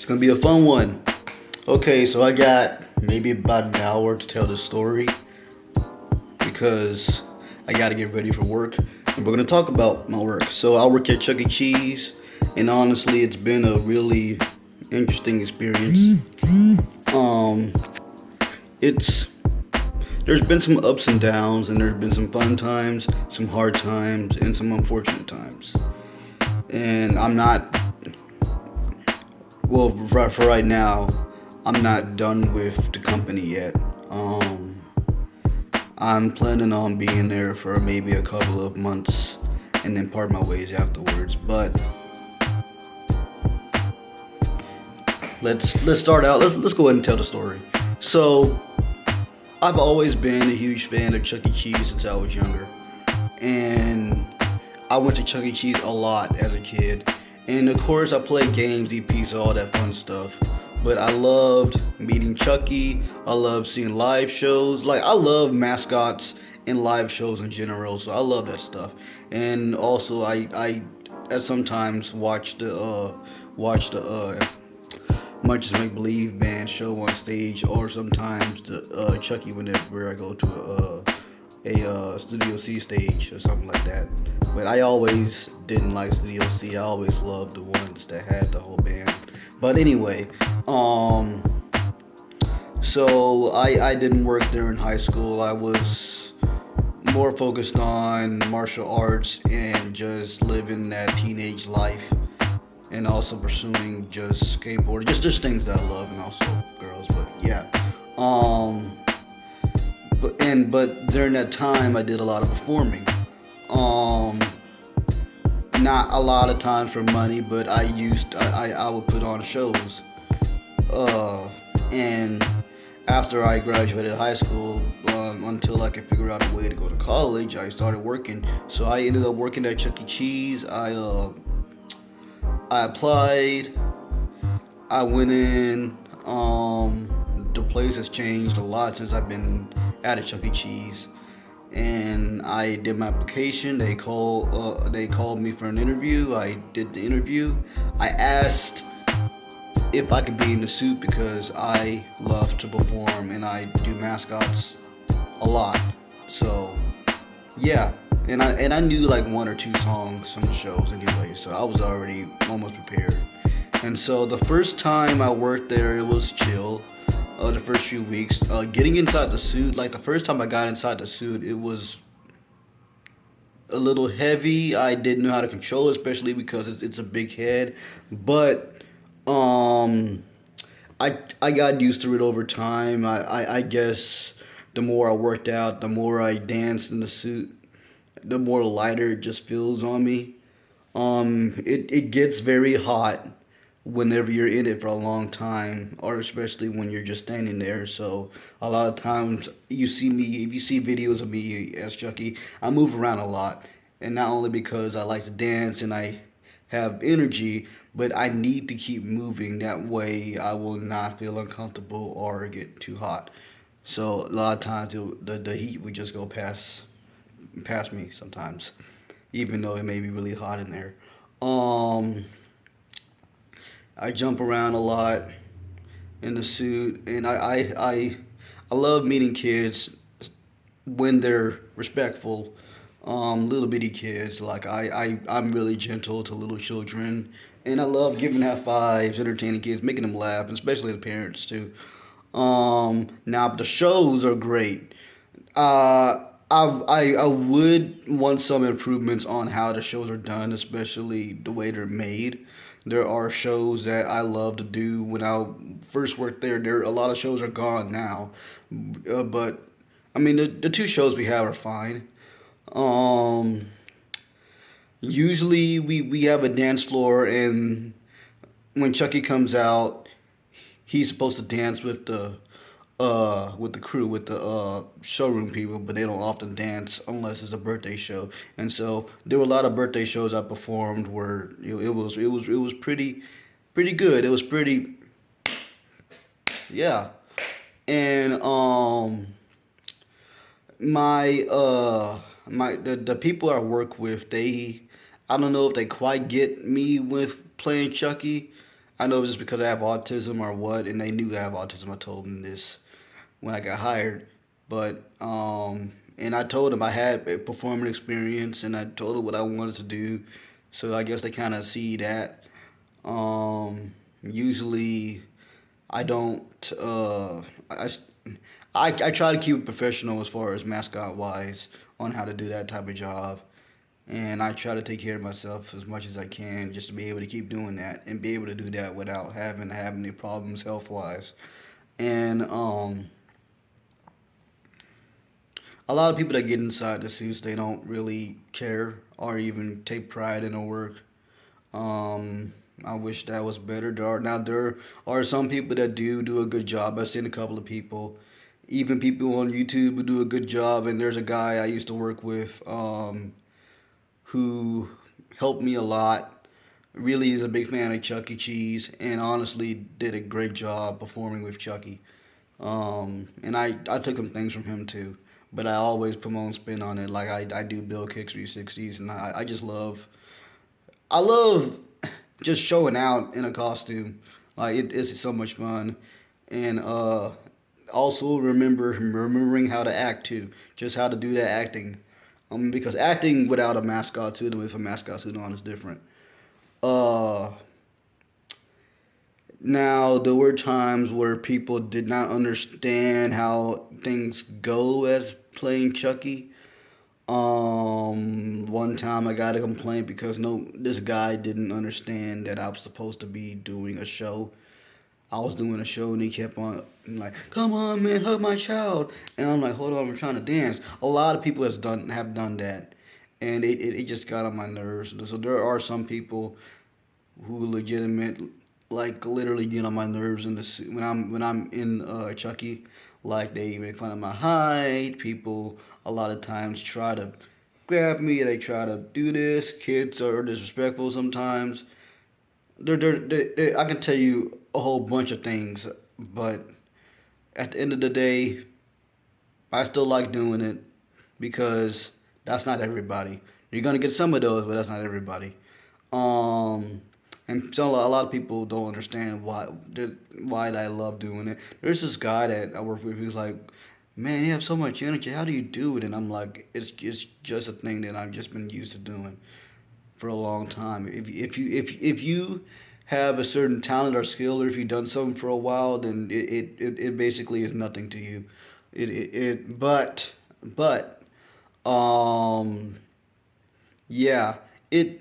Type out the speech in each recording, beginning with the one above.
It's gonna be a fun one. Okay, so I got maybe about an hour to tell this story because I gotta get ready for work. And we're gonna talk about my work. So I work at Chuck E. Cheese, and honestly, it's been a really interesting experience. Um, it's there's been some ups and downs, and there's been some fun times, some hard times, and some unfortunate times. And I'm not well for right now. I'm not done with the company yet. I'm planning on being there for maybe a couple of months and then part my ways afterwards. But let's start out. Let's go ahead and tell the story. So I've always been a huge fan of Chuck E. Cheese since I was younger, and I went to Chuck E. Cheese a lot as a kid. And of course, I played games, eat pizza, all that fun stuff. But I loved meeting Chucky. I love seeing live shows. Like, I love mascots and live shows in general, so I love that stuff. And also, I sometimes watch the Munch's Make Believe band show on stage, or sometimes the Chucky whenever I go to a Studio C stage or something like that. But I always didn't like Studio C. I always loved the ones that had the whole band. But anyway, so I didn't work there in high school. I was more focused on martial arts and just living that teenage life, and also pursuing just skateboarding, just things that I love, and also girls. But yeah, but during that time I did a lot of performing. Not a lot of times for money, but I would put on shows. And after I graduated high school, until I could figure out a way to go to college, I started working. So I ended up working at Chuck E. Cheese. I applied. I went in. The place has changed a lot since I've been at a Chuck E. Cheese, and I did my application. They called me for an interview. I did the interview. I asked if I could be in the suit because I love to perform and I do mascots a lot. So yeah, and I knew like one or two songs from the shows anyway, so I was already almost prepared. And so the first time I worked there, it was chill. The first few weeks, getting inside the suit, like the first time I got inside the suit, it was a little heavy. I didn't know how to control it, especially because it's a big head. But I got used to it over time. I guess the more I worked out, the more I danced in the suit, the more lighter it just feels on me. It gets very hot whenever you're in it for a long time, or especially when you're just standing there. So a lot of times you see me, if you see videos of me as Chucky, I move around a lot. And not only because I like to dance and I have energy, but I need to keep moving. That way I will not feel uncomfortable or get too hot. So a lot of times the heat would just go past me sometimes, even though it may be really hot in there. I jump around a lot in the suit, and I love meeting kids when they're respectful. Little bitty kids, like I'm really gentle to little children, and I love giving high fives, entertaining kids, making them laugh, and especially the parents too. Now the shows are great. I would want some improvements on how the shows are done, especially the way they're made. There are shows that I love to do when I first worked there. A lot of shows are gone now, but I mean the two shows we have are fine. Um, Usually we have a dance floor, and when Chucky comes out, he's supposed to dance with the crew, with the showroom people, but they don't often dance unless it's a birthday show. And so there were a lot of birthday shows I performed where it was pretty good. It was pretty, yeah. And the people I work with, I don't know if they quite get me with playing Chucky. I know it's just because I have autism or what, and they knew I have autism. I told them this when I got hired, but and I told them I had a performing experience, and I told them what I wanted to do. So I guess they kind of see that. Usually, I don't. I, I try to keep it professional as far as mascot wise on how to do that type of job, and I try to take care of myself as much as I can just to be able to keep doing that and be able to do that without having to have any problems health wise. And a lot of people that get inside the suits, they don't really care or even take pride in their work. I wish that was better. There are some people that do a good job. I've seen a couple of people, even people on YouTube who do a good job. And there's a guy I used to work with, who helped me a lot. Really is a big fan of Chuck E. Cheese, and honestly did a great job performing with Chucky. And I took some things from him too, but I always put my own spin on it. Like I do Bill Kicks 360s, and I just I love just showing out in a costume. Like it's so much fun, and also remembering how to act too, just how to do that acting. Because acting without a mascot suit and with a mascot suit on is different. Uh, Now, there were times where people did not understand how things go as playing Chucky. One time I got a complaint because no, this guy didn't understand that I was supposed to be doing a show. I was doing a show and he kept on like, "Come on, man, hug my child," and I'm like, "Hold on, I'm trying to dance." A lot of people have done that, and it just got on my nerves. So there are some people who legitimate like literally get on my nerves in the when I'm in Chucky. Like they make fun of my height. People a lot of times try to grab me. They try to do this. Kids are disrespectful sometimes. I can tell you a whole bunch of things, but at the end of the day, I still like doing it because that's not everybody. You're gonna get some of those, but that's not everybody. Um, and so a lot of people don't understand why I love doing it. There's this guy that I work with. He's like, "Man, you have so much energy. How do you do it?" And I'm like, "It's just a thing that I've just been used to doing for a long time. If you have a certain talent or skill, or if you've done something for a while, then it basically is nothing to you. But um yeah, it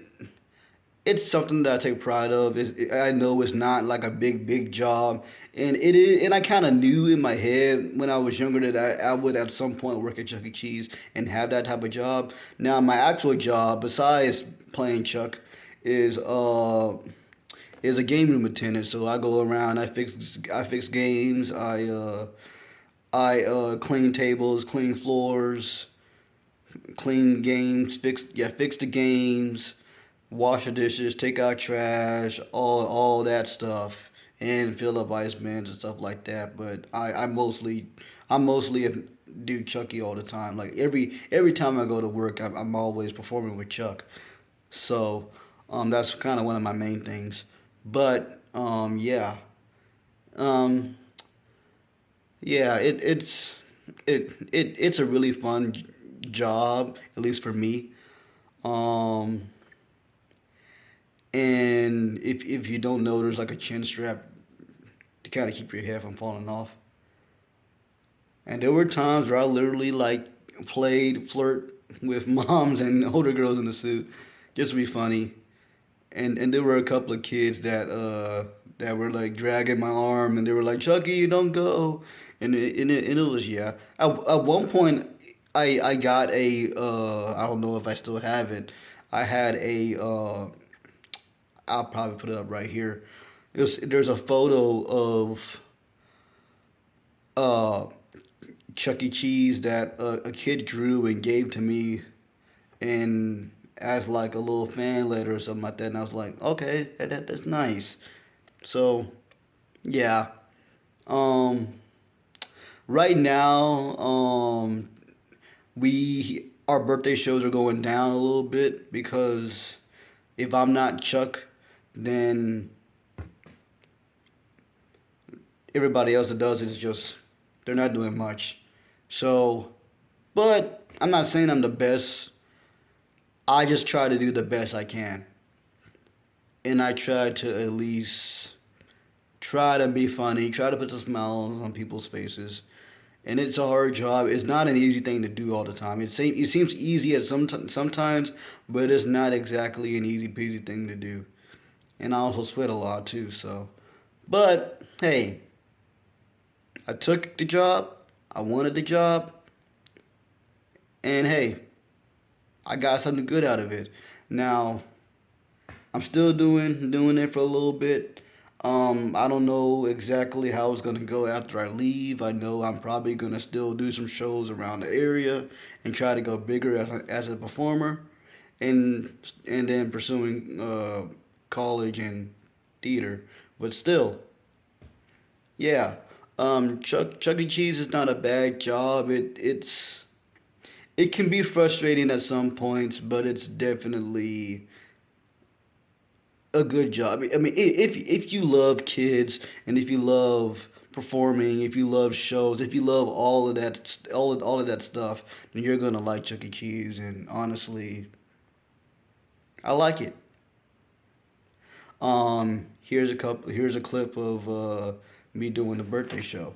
it's something that I take pride of. I know it's not like a big job, and it is. And I kind of knew in my head when I was younger that I would at some point work at Chuck E. Cheese and have that type of job. Now my actual job, besides playing Chuck, is uh is a game room attendant. So I go around, I fix games, I clean tables, clean floors, clean games, fix the games, wash the dishes, take out trash, all that stuff, and fill up ice bins and stuff like that. But I mostly do Chucky all the time. Like every time I go to work, I'm always performing with Chuck. So that's kind of one of my main things. But um, yeah, it's a really fun job, at least for me. Um, and if you don't know, there's like a chin strap to kind of keep your hair from falling off. And there were times where I literally like played flirt with moms and older girls in the suit, just to be funny. And there were a couple of kids that were like dragging my arm, and they were like, "Chucky, you don't go," and it was yeah. At one point, I got a I don't know if I still have it. I had a I'll probably put it up right here. There's a photo of uh Chuck E. Cheese that a kid drew and gave to me, and as like a little fan letter or something like that. And I was like, okay, that's nice. So yeah, um, right now, we our birthday shows are going down a little bit because if I'm not Chuck, then everybody else that does it is just they're not doing much. So, but I'm not saying I'm the best. I just try to do the best I can, and I try to at least try to be funny, try to put the smiles on people's faces. And it's a hard job. It's not an easy thing to do all the time. It seems easy at sometimes, but it's not exactly an easy peasy thing to do. And I also sweat a lot too. So, but hey, I took the job. I wanted the job, and hey, I got something good out of it. Now, I'm still doing it for a little bit. I don't know exactly how it's gonna go after I leave. I know I'm probably gonna still do some shows around the area and try to go bigger as a performer, and then pursuing college and theater. But still, yeah, Chuck E. Cheese is not a bad job. It can be frustrating at some points, but it's definitely a good job. I mean, if you love kids and if you love performing, if you love shows, if you love all of that, all of that stuff, then you're gonna like Chuck E. Cheese. And honestly, I like it. Here's a clip of me doing the birthday show.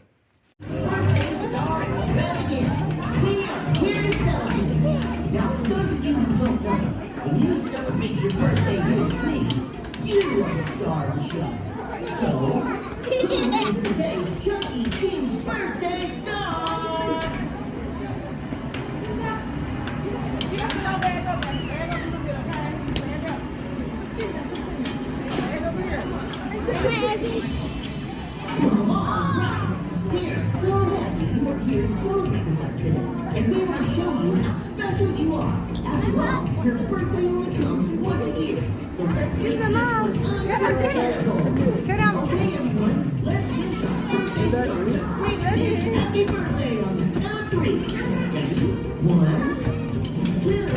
Now, for those of you who don't know, when you celebrate your birthday with me, you are the star of the show. So, today's Chuck E. Cheese birthday star! Come on, we are so happy you are here to celebrate with us today, and we want to show you how special you are. After all, your birthday only comes once a year, so let's make this one unforgettable. Okay, everyone, let's wish our birthday stars a great big happy birthday on the count of three. Ready? 1, 2, 3.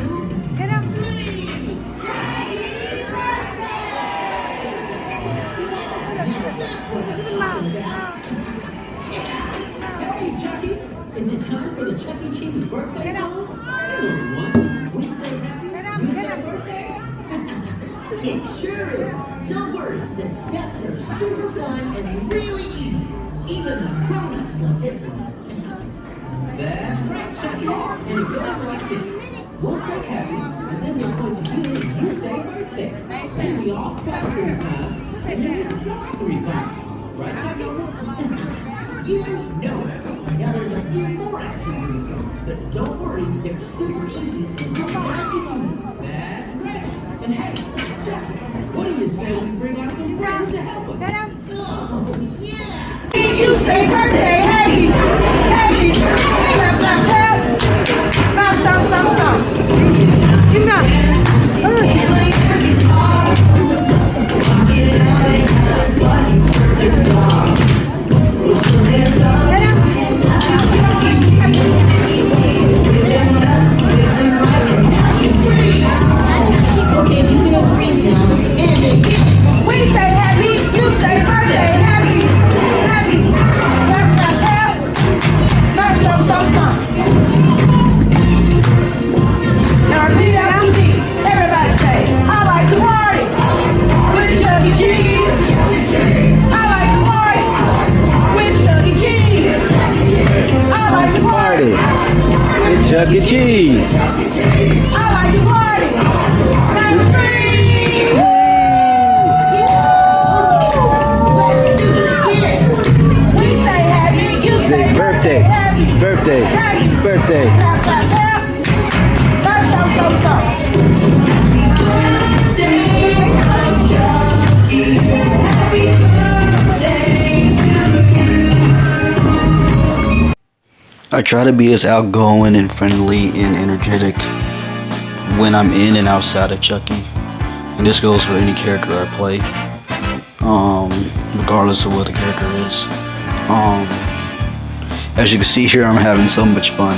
Hey, Chuckies, is it time for the Chuck E. Cheese birthday song? Hello, everyone. We say happy. You say birthday? It sure is. Don't worry, the steps are super fun and really easy. Even the grown-ups love this one. That's right, Chuckies. And it goes like this. We'll say happy, and then we'll point to you and you say birthday. Then we all clap 3 times, and then we stop 3 times. Right, Chuckies? You know it. Now there's a few more actions, but don't worry, they're super easy and you'll have to do them. That's great. And hey, Chuck, what do you say we bring out some friends to help us? Oh, yeah. You say birthday, happy, happy, clap, clap, clap. Stop. You know. We say happy, you say birthday, happy, happy, clap, clap, clap. Stop. Now repeat after me. Everybody say, I like to party with Chuck E. Cheese. I like to party with Chuck E. Cheese. I like to party with Chuck E. Cheese. I like to party. That's free. Let's do it again. We say happy, you say birthday. Happy, Birthday. happy, Birthday. Clap, clap, clap. Stop. Happy birthday to you. I try to be as outgoing and friendly and energetic when I'm in and outside of Chucky, and this goes for any character I play, regardless of what the character is. As you can see here, I'm having so much fun.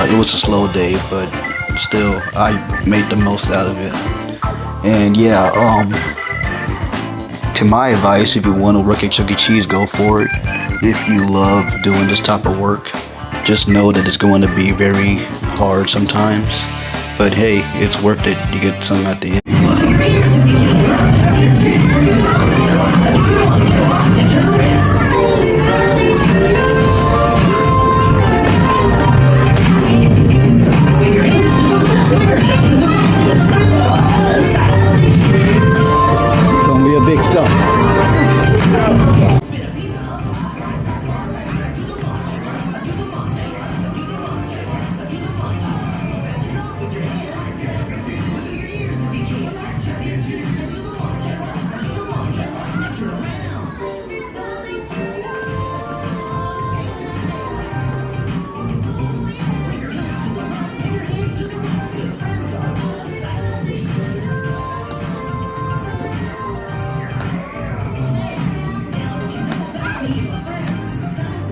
It was a slow day, but still, I made the most out of it. And yeah, to my advice, if you want to work at Chuck E. Cheese, go for it. If you love doing this type of work, just know that it's going to be very hard sometimes. But hey, it's worth it. You get some at the end. Gonna be a big stuff.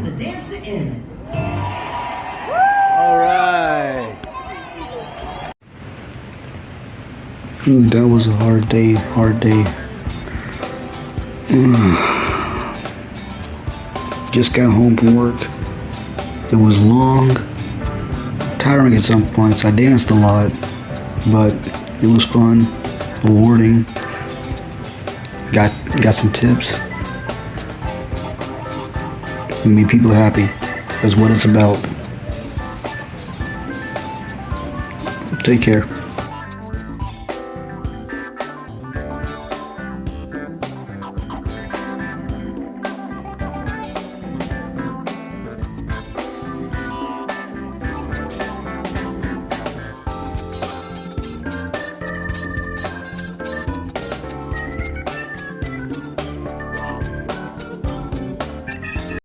The dance ends. All right. That was a hard day, Just got home from work. It was long, tiring at some points. I danced a lot, but it was fun, rewarding. Got some tips. Made people happy. That's what it's about. Take care.